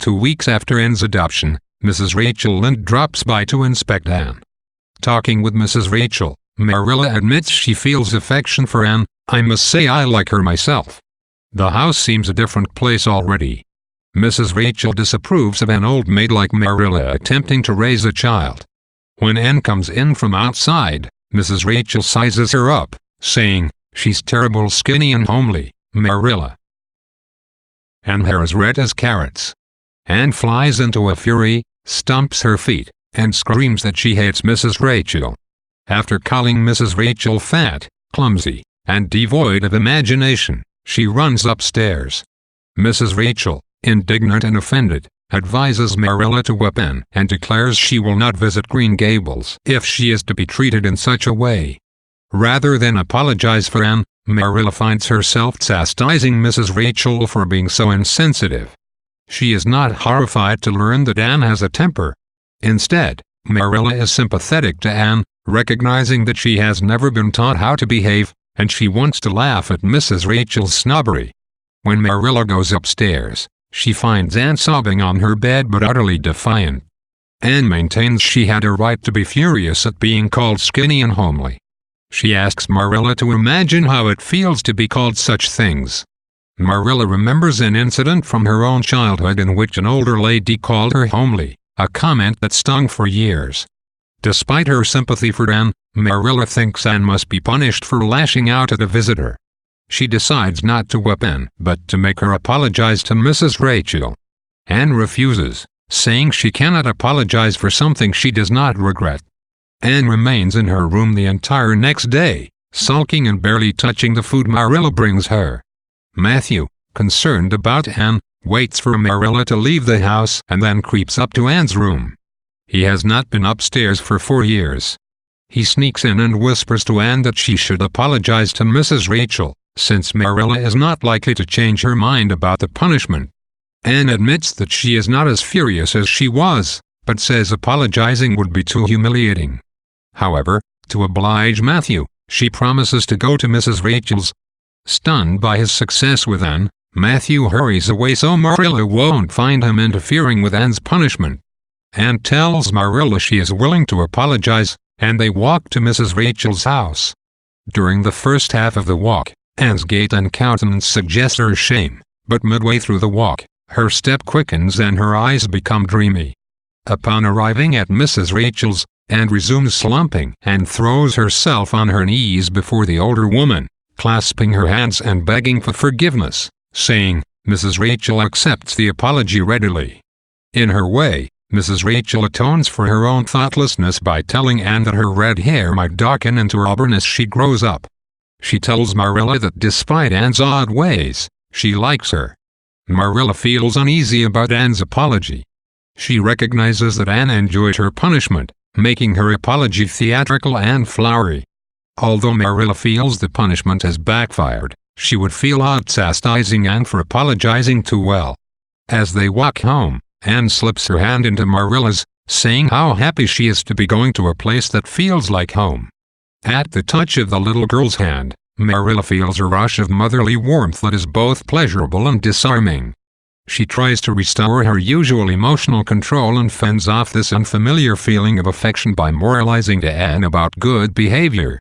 2 weeks after Anne's adoption, Mrs. Rachel Lynde drops by to inspect Anne. Talking with Mrs. Rachel, Marilla admits she feels affection for Anne. "I must say I like her myself. The house seems a different place already." Mrs. Rachel disapproves of an old maid like Marilla attempting to raise a child. When Anne comes in from outside, Mrs. Rachel sizes her up, saying, "She's terrible skinny and homely, Marilla. And hair as red as carrots." Anne flies into a fury, stamps her feet, and screams that she hates Mrs. Rachel. After calling Mrs. Rachel fat, clumsy, and devoid of imagination, she runs upstairs. Mrs. Rachel, indignant and offended, advises Marilla to whip Anne and declares she will not visit Green Gables if she is to be treated in such a way. Rather than apologize for Anne, Marilla finds herself chastising Mrs. Rachel for being so insensitive. She is not horrified to learn that Anne has a temper. Instead, Marilla is sympathetic to Anne, recognizing that she has never been taught how to behave, and she wants to laugh at Mrs. Rachel's snobbery. When Marilla goes upstairs, she finds Anne sobbing on her bed but utterly defiant. Anne maintains she had a right to be furious at being called skinny and homely. She asks Marilla to imagine how it feels to be called such things. Marilla remembers an incident from her own childhood in which an older lady called her homely, a comment that stung for years. Despite her sympathy for Anne, Marilla thinks Anne must be punished for lashing out at a visitor. She decides not to whip Anne, but to make her apologize to Mrs. Rachel. Anne refuses, saying she cannot apologize for something she does not regret. Anne remains in her room the entire next day, sulking and barely touching the food Marilla brings her. Matthew, concerned about Anne, waits for Marilla to leave the house and then creeps up to Anne's room. He has not been upstairs for 4 years. He sneaks in and whispers to Anne that she should apologize to Mrs. Rachel, since Marilla is not likely to change her mind about the punishment. Anne admits that she is not as furious as she was, but says apologizing would be too humiliating. However, to oblige Matthew, she promises to go to Mrs. Rachel's. Stunned by his success with Anne, Matthew hurries away so Marilla won't find him interfering with Anne's punishment. Anne tells Marilla she is willing to apologize, and they walk to Mrs. Rachel's house. During the first half of the walk, Anne's gait and countenance suggest her shame, but midway through the walk, her step quickens and her eyes become dreamy. Upon arriving at Mrs. Rachel's, Anne resumes slumping and throws herself on her knees before the older woman, clasping her hands and begging for forgiveness, saying, Mrs. Rachel accepts the apology readily. In her way, Mrs. Rachel atones for her own thoughtlessness by telling Anne that her red hair might darken into auburn as she grows up. She tells Marilla that despite Anne's odd ways, she likes her. Marilla feels uneasy about Anne's apology. She recognizes that Anne enjoyed her punishment, making her apology theatrical and flowery. Although Marilla feels the punishment has backfired, she would feel odd chastising Anne for apologizing too well. As they walk home, Anne slips her hand into Marilla's, saying how happy she is to be going to a place that feels like home. At the touch of the little girl's hand, Marilla feels a rush of motherly warmth that is both pleasurable and disarming. She tries to restore her usual emotional control and fends off this unfamiliar feeling of affection by moralizing to Anne about good behavior.